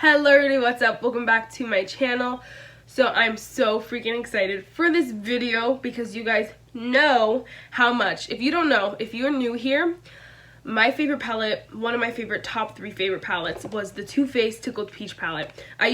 Hello everybody, what's up? Welcome back to my channel. So I'm so freaking excited for this video because you guys know how much. If you don't know, if you're new here, my favorite palette, one of my favorite top 3 favorite palettes was the Too Faced Tickled Peach palette. I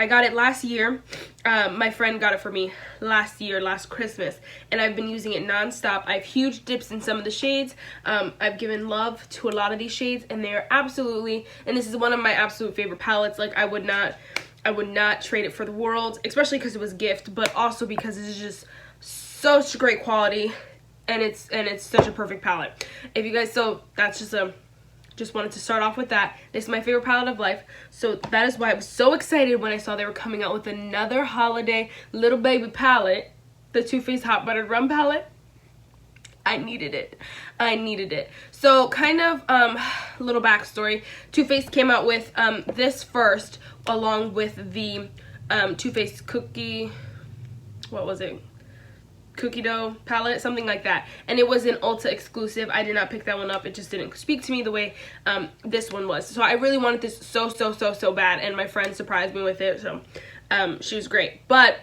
got it last year. My friend got it for me last Christmas, and I've been using it non-stop. I have huge dips in some of the shades. I've given love to a lot of these shades, and they're absolutely, and this is one of my absolute favorite palettes. Like I would not trade it for the world, especially because it was a gift, but also because it's just such great quality. And it's such a perfect palette. If you guys, so that's just wanted to start off with that. This is my favorite palette of life. So that is why I was so excited when I saw they were coming out with another holiday little baby palette, the Too Faced Hot Buttered Rum palette. I needed it. So kind of little backstory. Too Faced came out with this first, along with the Too Faced cookie, what was it? Cookie dough palette, something like that, and it was an Ulta exclusive. I did not pick that one up. It just didn't speak to me the way this one was. So I really wanted this so bad, and my friend surprised me with it. So she was great. But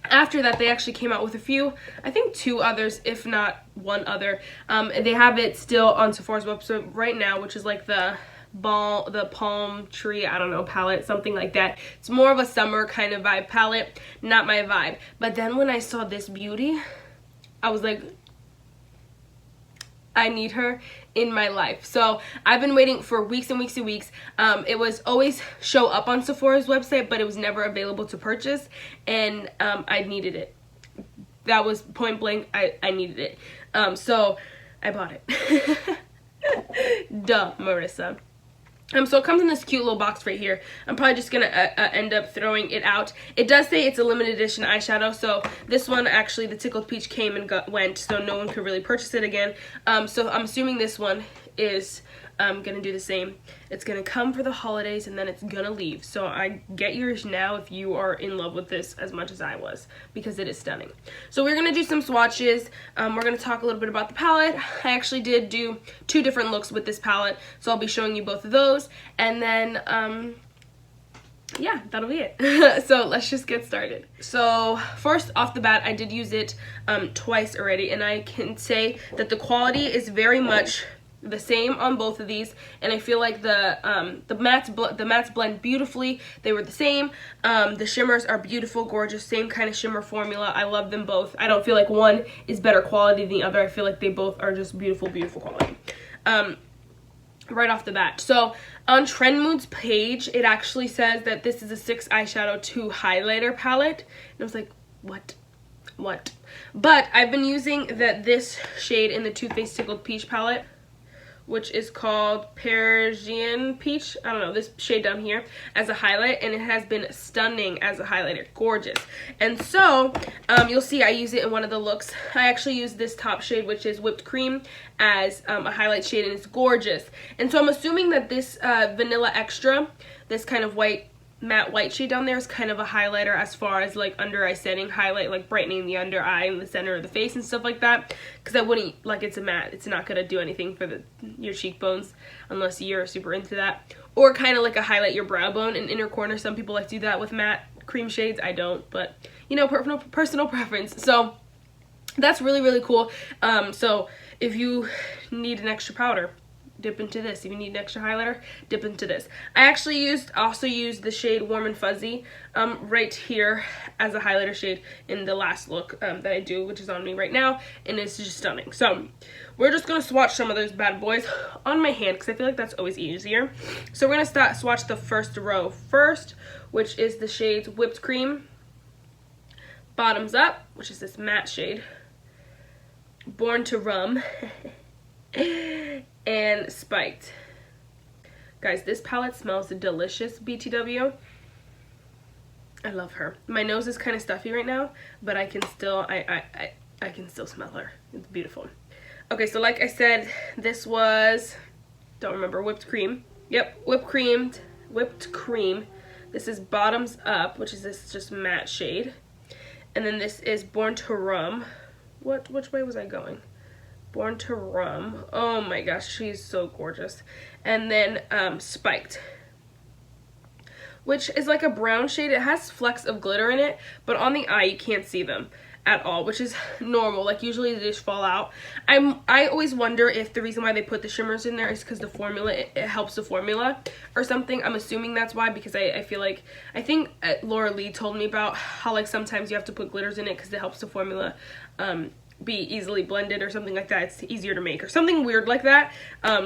after that, they actually came out with a few, I think 2 others, if not 1 other. They have it still on Sephora's website right now, which is like the palm tree, I don't know, palette, something like that. It's more of a summer kind of vibe palette, not my vibe. But then when I saw this beauty, I was like, I need her in my life. So I've been waiting for weeks and weeks and weeks. It was always show up on Sephora's website, but it was never available to purchase, and I needed it. That was point blank. I needed it. So I bought it. Duh, Marissa. So it comes in this cute little box right here. I'm probably just gonna end up throwing it out. It does say it's a limited edition eyeshadow, so this one actually, the Tickled Peach came and went, so no one could really purchase it again. So I'm assuming this one is gonna do the same. It's gonna come for the holidays and then it's gonna leave. So I get yours now if you are in love with this as much as I was, because it is stunning. So we're gonna do some swatches. We're gonna talk a little bit about the palette. I actually did do 2 different looks with this palette, so I'll be showing you both of those, and then yeah, that'll be it. So let's just get started. So first off the bat, I did use it twice already, and I can say that the quality is very much the same on both of these, and I feel like the mattes blend beautifully. They were the same. The shimmers are beautiful, gorgeous, same kind of shimmer formula. I love them both. I don't feel like one is better quality than the other. I feel like they both are just beautiful quality. Right off the bat. So on Trend Mood's page, it actually says that this is a 6 eyeshadow 2 highlighter palette, and I was like, what? But I've been using this shade in the Too Faced Tickled Peach palette, which is called Parisian Peach, I don't know, this shade down here, as a highlight, and it has been stunning as a highlighter, gorgeous. And so you'll see I use it in one of the looks. I actually use this top shade, which is Whipped Cream, as a highlight shade, and it's gorgeous. And so I'm assuming that this Vanilla Extra, this kind of matte white shade down there, is kind of a highlighter as far as like under eye setting, highlight, like brightening the under eye and the center of the face and stuff like that, because I wouldn't, like, it's a matte, it's not gonna do anything for your cheekbones unless you're super into that. Or kind of like a highlight your brow bone and inner corner. Some people like to do that with matte cream shades. I don't, but you know, personal preference. So that's really cool. So if you need an extra powder, dip into this. If you need an extra highlighter, dip into this. I actually also used the shade Warm and Fuzzy right here as a highlighter shade in the last look that I do, which is on me right now, and it's just stunning. So we're just gonna swatch some of those bad boys on my hand, because I feel like that's always easier. So we're gonna swatch the first row first, which is the shades Whipped Cream, Bottoms Up, which is this matte shade, Born to Rum, and Spiked. Guys, this palette smells delicious, BTW. I love her. My nose is kind of stuffy right now, but I can still I can still smell her. It's beautiful. Okay, so like I said, this was, don't remember, Whipped Cream. Yep, Whipped Cream. This is Bottoms Up, which is this just matte shade. And then this is Born to Rum. Which way was I going? Born to Rum. Oh my gosh, she's so gorgeous. And then Spiked. which is like a brown shade. It has flecks of glitter in it, but on the eye you can't see them at all, which is normal. Like usually they just fall out. I always wonder if the reason why they put the shimmers in there is because the formula, it helps the formula or something. I'm assuming that's why, because I feel like, I think Laura Lee told me about how like sometimes you have to put glitters in it because it helps the formula be easily blended or something like that. It's easier to make or something weird like that.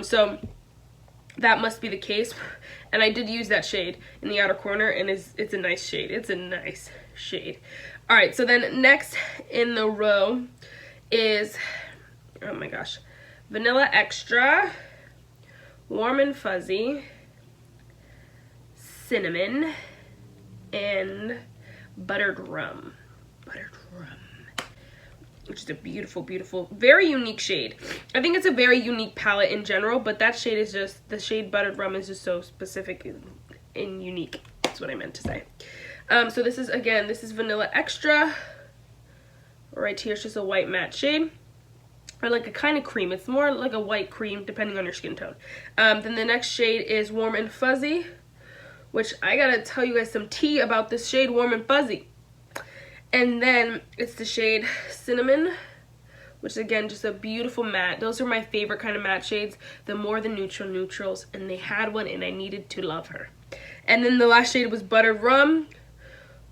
So that must be the case. And I did use that shade in the outer corner, and it's a nice shade. It's a nice shade. All right, so then next in the row is, oh my gosh, Vanilla Extra, Warm and Fuzzy, Cinnamon, and Buttered Rum. Buttered Rum, which is a beautiful, beautiful, very unique shade. I think it's a very unique palette in general, but that shade is just, the shade Buttered Rum is just so specific and unique. That's what I meant to say. So this is, again, this is Vanilla Extra. Right here, it's just a white matte shade. Or like a kind of cream. It's more like a white cream, depending on your skin tone. Then the next shade is Warm and Fuzzy, which I gotta tell you guys some tea about this shade, Warm and Fuzzy. And then it's the shade Cinnamon, which is again just a beautiful matte. Those are my favorite kind of matte shades, the more the neutral neutrals, and they had one and I needed to love her. And then the last shade was Buttered Rum.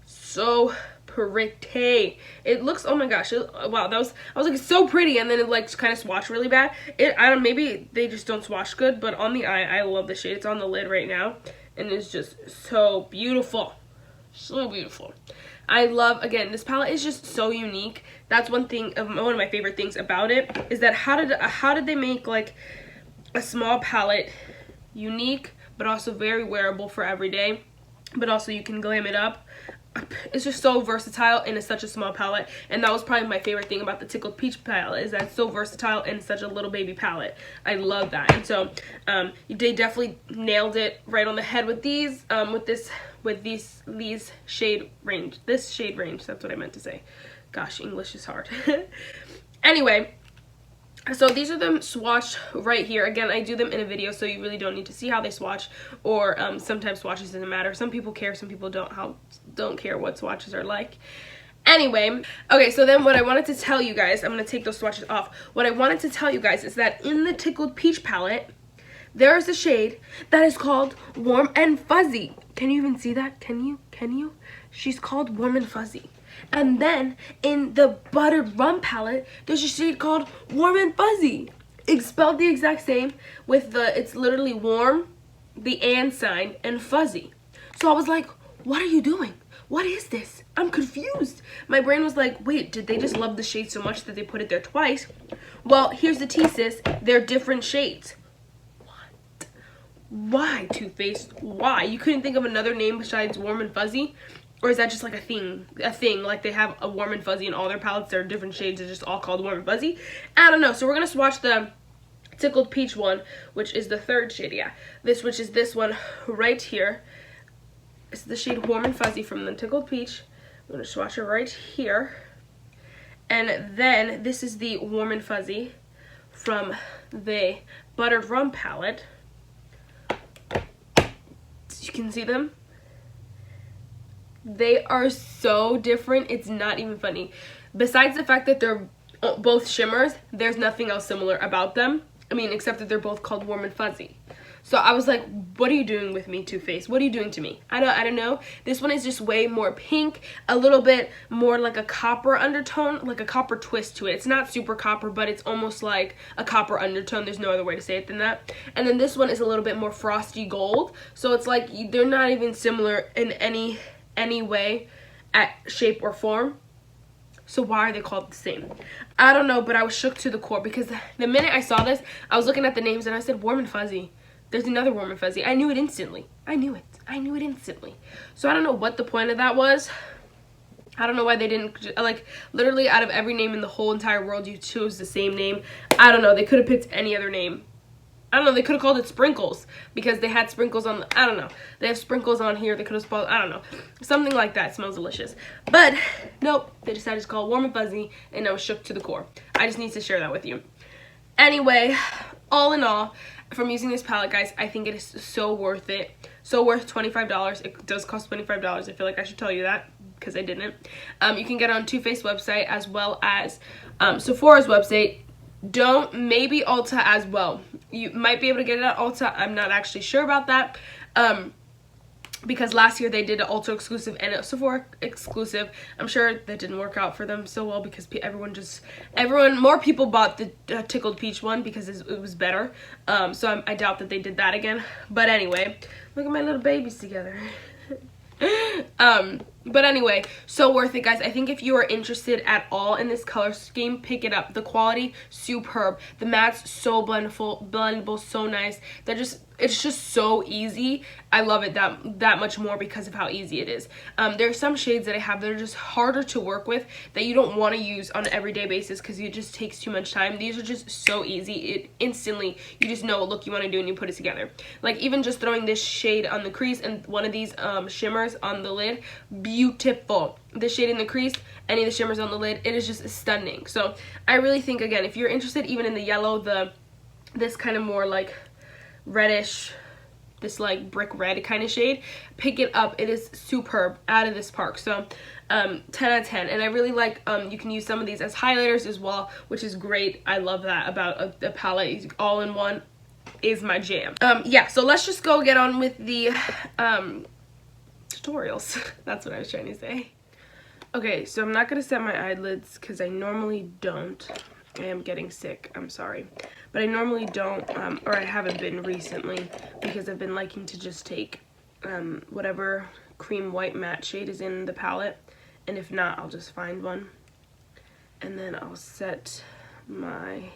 So pretty. It looks, oh my gosh, wow, that was, I was like, it's so pretty, and then it like kind of swatched really bad. I don't, maybe they just don't swatch good, but on the eye, I love the shade. It's on the lid right now, and it's just so beautiful. So beautiful. I love, again, this palette is just so unique. That's one thing, one of my favorite things about it, is that how did they make like a small palette unique, but also very wearable for every day, but also you can glam it up. It's just so versatile, and it's such a small palette, and that was probably my favorite thing about the Tickled Peach palette, is that it's so versatile and such a little baby palette. I love that. And so they definitely nailed it right on the head with these, with these shade range, this shade range. That's what I meant to say. Gosh, English is hard. Anyway, so these are them swatched right here. Again, I do them in a video, so you really don't need to see how they swatch, or sometimes swatches doesn't matter. Some people care, some people don't care what swatches are like. Anyway, okay, so then what I wanted to tell you guys, I'm going to take those swatches off. What I wanted to tell you guys is that in the Tickled Peach palette, there is a shade that is called Warm and Fuzzy. Can you even see that? Can you? She's called Warm and Fuzzy. And then in the Buttered Rum palette, there's a shade called Warm and Fuzzy. It's spelled the exact same with it's literally warm, the and sign, and fuzzy. So I was like, what are you doing? What is this? I'm confused. My brain was like, wait, did they just love the shade so much that they put it there twice? Well, here's the tea, sis. They're different shades. What? Why, Too Faced? Why? You couldn't think of another name besides Warm and Fuzzy? Or is that just like a thing, like they have a Warm and Fuzzy in all their palettes, they're different shades, it's just all called Warm and Fuzzy? I don't know. So we're going to swatch the Tickled Peach one, which is the third shade, yeah. Which is this one right here. It's the shade Warm and Fuzzy from the Tickled Peach. I'm going to swatch it right here. And then this is the Warm and Fuzzy from the Buttered Rum palette. You can see them. They are so different, it's not even funny. Besides the fact that they're both shimmers, there's nothing else similar about them. I mean, except that they're both called Warm and Fuzzy. So I was like, what are you doing with me, Too Faced? What are you doing to me? I don't know. This one is just way more pink, a little bit more like a copper undertone, like a copper twist to it. It's not super copper, but it's almost like a copper undertone. There's no other way to say it than that. And then this one is a little bit more frosty gold. So it's like they're not even similar in any way at shape or form. So why are they called the same? I don't know, but I was shook to the core because the minute I saw this, I was looking at the names and I said Warm and Fuzzy. There's another Warm and Fuzzy. I knew it instantly. I knew it instantly. So I don't know what the point of that was. I don't know why they didn't, like, literally out of every name in the whole entire world, you chose the same name. I don't know. They could have picked any other name. I don't know, they could have called it Sprinkles because they had sprinkles on I don't know. They have sprinkles on here. They could have spelled, I don't know. Something like that. It smells delicious. But, nope. They decided to call it Warm and Fuzzy, and I was shook to the core. I just need to share that with you. Anyway, all in all, from using this palette, guys. I think it is so worth it. So worth $25. It does cost $25. I feel like I should tell you that because I didn't. You can get it on Too Faced website as well as Sephora's website. Maybe Ulta as well. You might be able to get it at Ulta. I'm not actually sure about that. Because last year they did an Ulta exclusive and a Sephora exclusive. I'm sure that didn't work out for them so well because more people bought the Tickled Peach one because it was better. So I doubt that they did that again. But anyway, look at my little babies together. But anyway, so worth it, guys. I think if you are interested at all in this color scheme, pick it up. The quality, superb. The mattes, so blendable, so nice. It's just so easy. I love it that much more because of how easy it is. There are some shades that I have that are just harder to work with that you don't want to use on an everyday basis because it just takes too much time. These are just so easy. Instantly, you just know what look you want to do and you put it together. Like even just throwing this shade on the crease and one of these shimmers on the lid, beautiful. This shade in the crease, any of the shimmers on the lid, it is just stunning. So I really think, again, if you're interested even in the yellow, this kind of more like reddish, this like brick red kind of shade, pick it up. It is superb, out of this park. So 10 out of 10. And I really like you can use some of these as highlighters as well, which is great. I love that about a palette. All in one is my jam. Yeah, so let's just go get on with the tutorials. That's what I was trying to say. Okay, so I'm not gonna set my eyelids because I normally don't. I am getting sick, I'm sorry, but I normally don't, or I haven't been recently because I've been liking to just take whatever cream white matte shade is in the palette, and if not, I'll just find one, and then I'll set my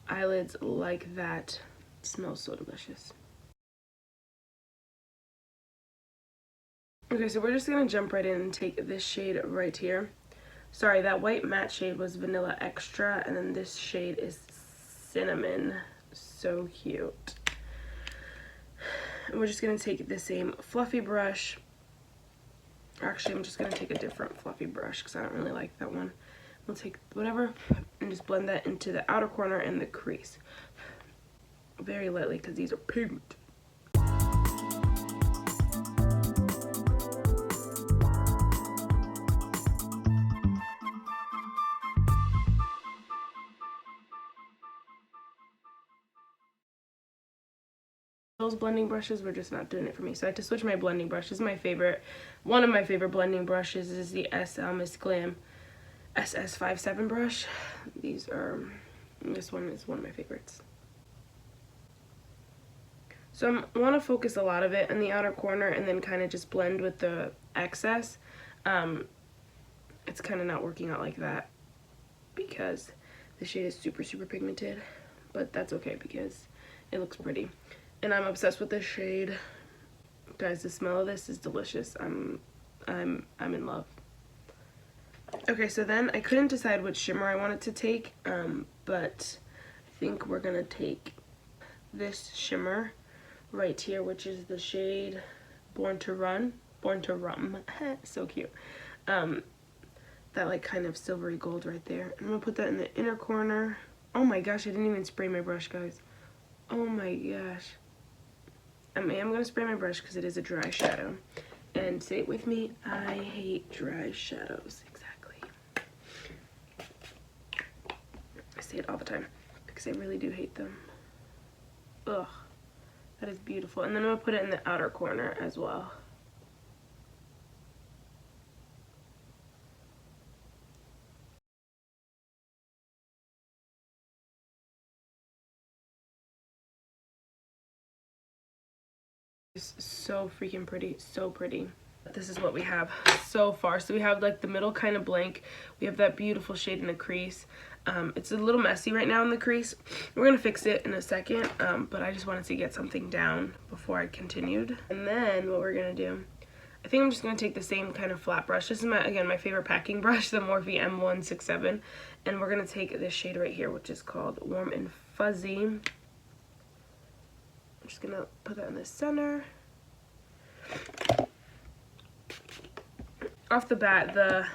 eyelids like that. It smells so delicious. Okay, so we're just gonna jump right in and take this shade right here. Sorry, that white matte shade was Vanilla Extra, and then this shade is Cinnamon. So cute. And we're just gonna take the same fluffy brush. Actually, I'm just gonna take a different fluffy brush because I don't really like that one. We'll take whatever and just blend that into the outer corner and the crease. Very lightly because these are pigment. Those blending brushes were just not doing it for me, so I had to switch my blending brush. This is my favorite. One of my favorite blending brushes is the Miss Glam SS57 brush. This one is one of my favorites. So I want to focus a lot of it in the outer corner and then kind of just blend with the excess. It's kind of not working out like that because the shade is super pigmented, but that's okay because it looks pretty. And I'm obsessed with this shade. Guys, the smell of this is delicious. I'm in love. Okay, so then I couldn't decide which shimmer I wanted to take, but I think we're gonna take this shimmer right here, which is the shade Born to Rum. So cute. That like kind of silvery gold right there. I'm gonna put that in the inner corner. Oh my gosh, I didn't even spray my brush, guys. Oh my gosh. I am gonna spray my brush because it is a dry shadow. And say it with me, I hate dry shadows. Exactly. I say it all the time because I really do hate them. Ugh, that is beautiful. And then I'm gonna put it in the outer corner as well. It's so freaking pretty, so pretty. This is what we have so far. So we have like the middle kind of blank. We have that beautiful shade in the crease. It's a little messy right now in the crease. We're gonna fix it in a second, but I just wanted to get something down before I continued. And then what we're gonna do, I think I'm just gonna take the same kind of flat brush. This is my favorite packing brush, the Morphe M167, and we're gonna take this shade right here, which is called Warm and Fuzzy. I'm just gonna put that in the center. Off the bat, the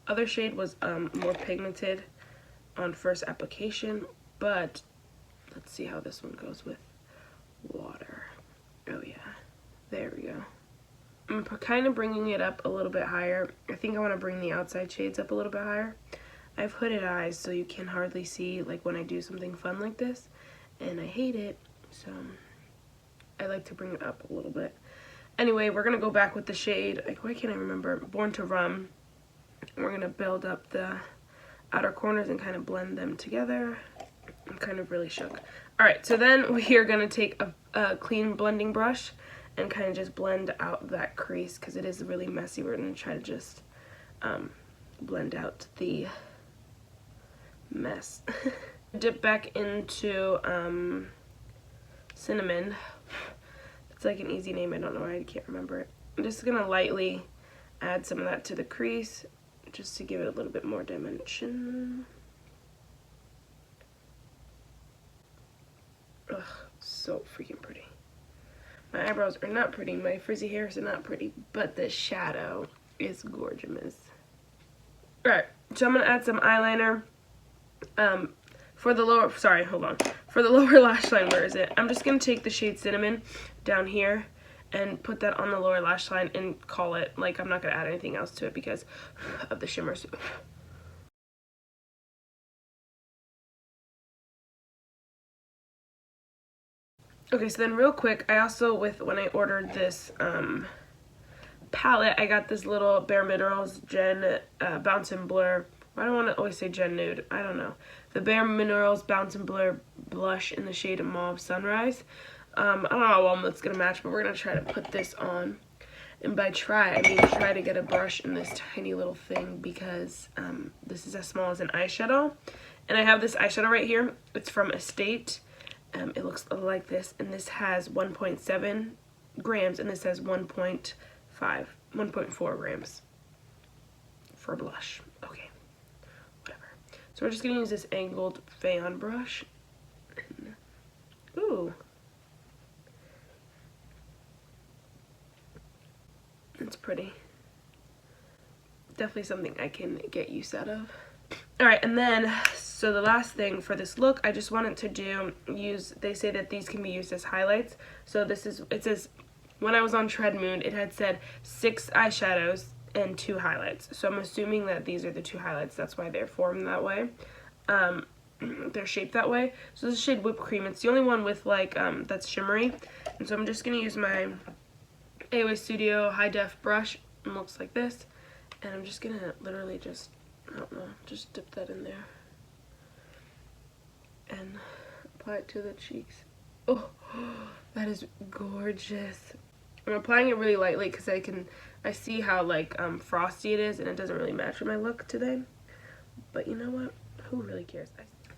other shade was more pigmented on first application, but Let's see how this one goes with water. Oh yeah, there we go. I'm kind of bringing it up a little bit higher. I think I want to bring the outside shades up a little bit higher. I have hooded eyes, so you can hardly see like when I do something fun like this, and I hate it, so I like to bring it up a little bit. Anyway, we're gonna go back with the shade, like, why can't I remember? Born to Rum. We're gonna build up the outer corners and kind of blend them together. I'm kind of really shook. Alright, so then we are gonna take a clean blending brush and kind of just blend out that crease because it is really messy. We're gonna try to just blend out the mess. Dip back into Cinnamon. It's like an easy name, I don't know why I can't remember it. I'm just gonna lightly add some of that to the crease just to give it a little bit more dimension. Ugh, so freaking pretty. My eyebrows are not pretty, my frizzy hairs are not pretty, but the shadow is gorgeous. Alright, so I'm gonna add some eyeliner. For the lower, sorry, hold on. For the lower lash line, where is it? I'm just gonna take the shade Cinnamon down here and put that on the lower lash line and call it. Like, I'm not gonna add anything else to it because of the shimmers. Okay, so then real quick, I also, when I ordered this palette, I got this little Bare Minerals Gen Bounce and Blur. I don't want to always say Gen Nude. I don't know. The Bare Minerals Bounce and Blur blush in the shade Mauve Sunrise. I don't know how well it's going to match, but we're going to try to put this on. And by try, I mean try to get a brush in this tiny little thing because this is as small as an eyeshadow. And I have this eyeshadow right here. It's from Estate. It looks like this, and this has 1.7 grams, and this has 1.4 grams for blush. Okay, whatever. So we're just gonna use this angled fan brush. Ooh, it's pretty. Definitely something I can get use out of. Alright, and then, so the last thing for this look, I just wanted to they say that these can be used as highlights. So this is, it says, when I was on Tread Moon, it had said 6 eyeshadows and 2 highlights. So I'm assuming that these are the 2 highlights, that's why they're formed that way. They're shaped that way. So this is shade Whipped Cream. It's the only one with like, that's shimmery. And so I'm just going to use my AOA Studio High Def brush. It looks like this. And I'm just going to literally just, I don't know, just dip that in there and apply it to the cheeks. Oh, that is gorgeous. I'm applying it really lightly because I see how like frosty it is, and it doesn't really match with my look today. But you know what? Who really cares?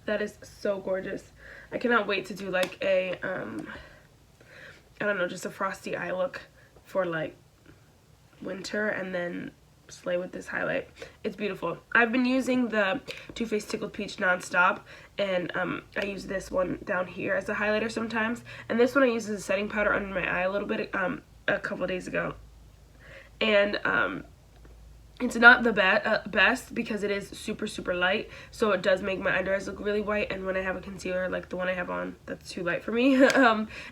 That is so gorgeous. I cannot wait to do like a I don't know, just a frosty eye look for like winter, and then slay with this highlight. It's beautiful. I've been using the Too Faced Tickled Peach nonstop, and I use this one down here as a highlighter sometimes, and this one I use as a setting powder under my eye a little bit a couple days ago. And it's not the best because it is super light, so it does make my under eyes look really white, and when I have a concealer like the one I have on that's too light for me,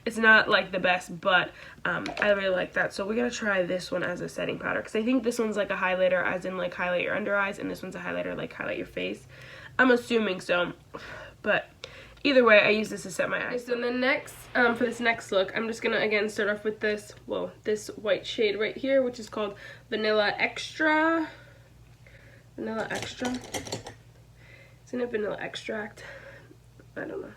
it's not like the best, but I really like that. So we're gonna try this one as a setting powder because I think this one's like a highlighter as in like highlight your under eyes, and this one's a highlighter like highlight your face. I'm assuming so, but either way I use this to set my eyes. Okay, so then next for this next look, I'm just gonna again start off with this, well, this white shade right here, which is called Vanilla Extra. Vanilla Extra. Isn't it Vanilla Extract? I don't know.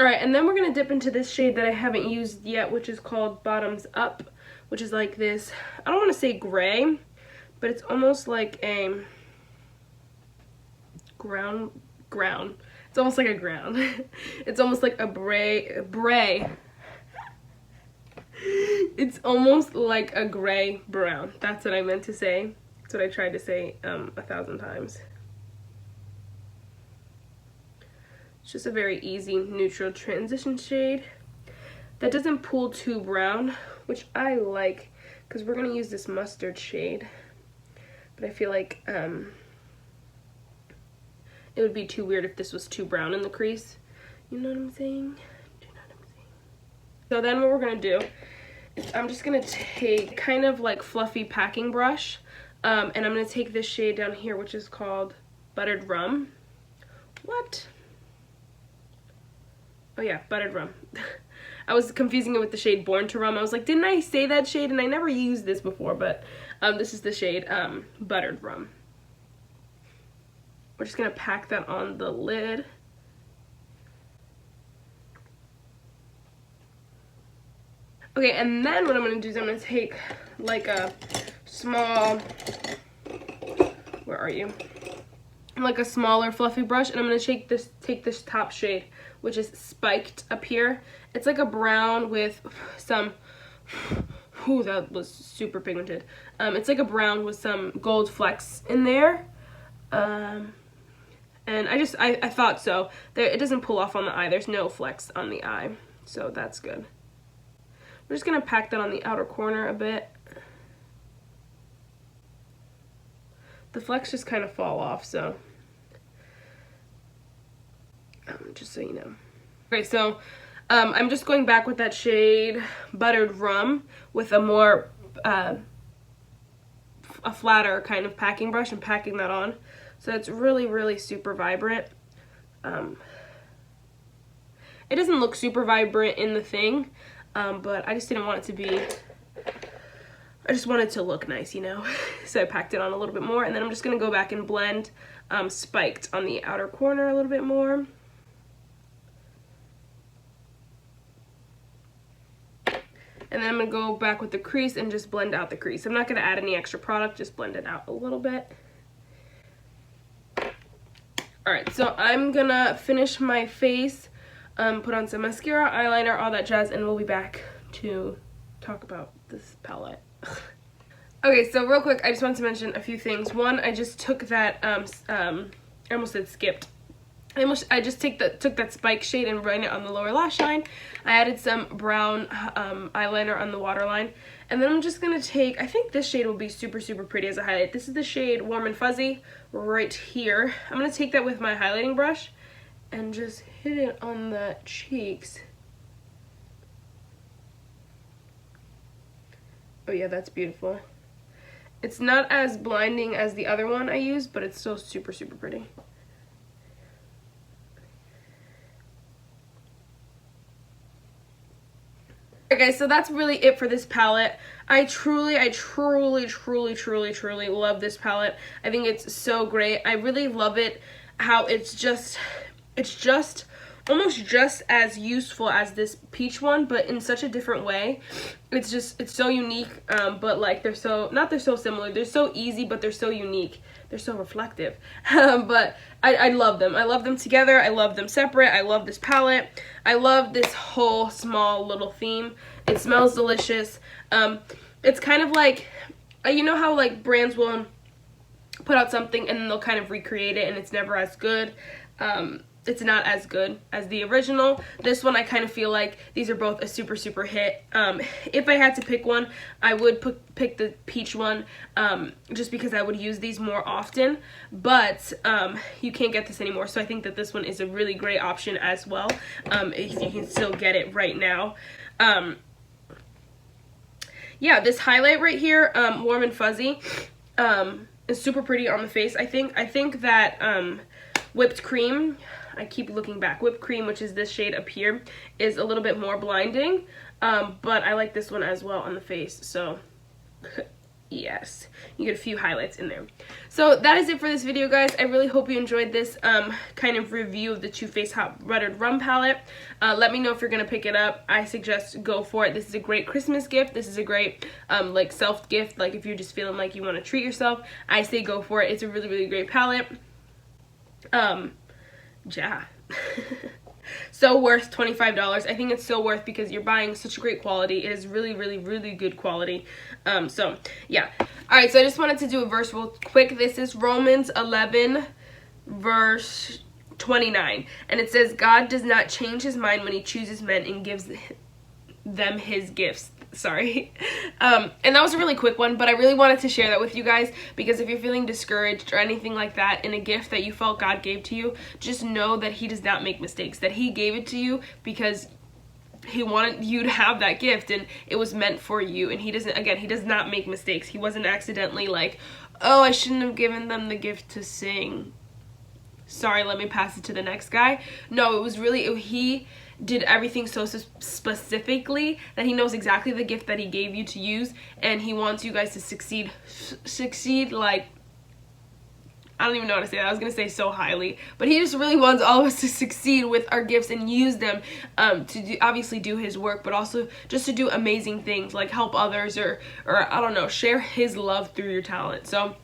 Alright, and then we're gonna dip into this shade that I haven't used yet, which is called Bottoms Up, which is like this, I don't want to say gray, but it's almost like a ground. It's almost like a ground. It's almost like a bray. It's almost like a gray brown. That's what I meant to say. That's what I tried to say 1,000 times. It's just a very easy neutral transition shade that doesn't pull too brown, which I like because we're gonna use this mustard shade. But I feel like it would be too weird if this was too brown in the crease. You know what I'm saying? So then what we're gonna do is I'm just gonna take kind of like fluffy packing brush, and I'm gonna take this shade down here, which is called Buttered Rum. What? Oh yeah, Buttered Rum. I was confusing it with the shade Born to Rum. I was like, didn't I say that shade? And I never used this before, but this is the shade Buttered Rum. We're just gonna pack that on the lid. Okay, and then what I'm gonna do is I'm gonna take like a small, where are you? Like a smaller fluffy brush, and I'm gonna take this top shade, which is Spiked up here. It's like a brown with some, ooh, that was super pigmented. It's like a brown with some gold flecks in there. And I thought so. It doesn't pull off on the eye. There's no flecks on the eye, so that's good. We're just gonna pack that on the outer corner a bit. The flecks just kind of fall off, so just so you know. Okay, so I'm just going back with that shade Buttered Rum with a more a flatter kind of packing brush and packing that on. So it's really, really super vibrant. It doesn't look super vibrant in the thing, but I just didn't want it to be, I just wanted it to look nice, you know? So I packed it on a little bit more, and then I'm just gonna go back and blend Spiked on the outer corner a little bit more. And then I'm gonna go back with the crease and just blend out the crease. I'm not gonna add any extra product, just blend it out a little bit. Alright, so I'm gonna finish my face, put on some mascara, eyeliner, all that jazz, and we'll be back to talk about this palette. Okay, so real quick, I just wanted to mention a few things. One, I just took that, I almost said skipped. I just took that Spike shade and ran it on the lower lash line. I added some brown eyeliner on the waterline. And then I'm just going to take, I think this shade will be super, super pretty as a highlight. This is the shade Warm and Fuzzy right here. I'm going to take that with my highlighting brush and just hit it on the cheeks. Oh yeah, that's beautiful. It's not as blinding as the other one I used, but it's still super, super pretty. Okay, so that's really it for this palette. I truly love this palette. I think it's so great. I really love it how it's just almost just as useful as this peach one, but in such a different way. It's so unique, but like they're so similar. They're so easy, but they're so unique. They're so reflective. But I love them. I love them together. I love them separate. I love this palette. I love this whole small little theme. It smells delicious. It's kind of like, you know how like brands will put out something and then they'll kind of recreate it and it's never as good. It's not as good as the original. This one I kind of feel like these are both a super, super hit. If I had to pick one, I would pick the peach one, just because I would use these more often, but you can't get this anymore, so I think that this one is a really great option as well, if you can still get it right now. Yeah, this highlight right here, Warm and Fuzzy, is super pretty on the face. I think that Whipped Cream, I keep looking back, Whipped Cream, which is this shade up here, is a little bit more blinding, but I like this one as well on the face, so yes, you get a few highlights in there. So that is it for this video, guys. I really hope you enjoyed this kind of review of the Too Faced Hot Buttered Rum palette. Let me know if you're gonna pick it up. I suggest go for it. This is a great Christmas gift. This is a great like self gift. Like if you're just feeling like you want to treat yourself, I say go for it. It's a really, really great palette. Yeah. So worth $25. I think it's so worth because you're buying such great quality. It is really, really, really good quality. So yeah. Alright, so I just wanted to do a verse real quick. This is Romans 11 verse 29. And it says, God does not change his mind when he chooses men and gives them his gifts. Sorry. And that was a really quick one, but I really wanted to share that with you guys, because if you're feeling discouraged or anything like that in a gift that you felt God gave to you, just know that he does not make mistakes, that he gave it to you because he wanted you to have that gift and it was meant for you. And he does not make mistakes. He wasn't accidentally like, oh, I shouldn't have given them the gift to sing, sorry, let me pass it to the next guy. No, it was really, he did everything so specifically that he knows exactly the gift that he gave you to use, and he wants you guys to succeed like, I don't even know how to say that. I was going to say so highly. But he just really wants all of us to succeed with our gifts and use them to obviously do his work, but also just to do amazing things like help others or I don't know, share his love through your talent. So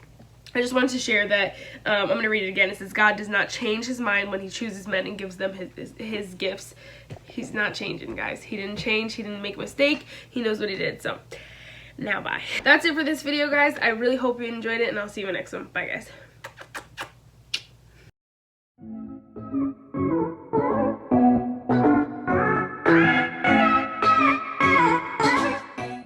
I just wanted to share that. I'm going to read it again. It says, God does not change his mind when he chooses men and gives them his gifts. He's not changing, guys. He didn't change. He didn't make a mistake. He knows what he did. So now bye. That's it for this video, guys. I really hope you enjoyed it, and I'll see you in the next one. Bye, guys.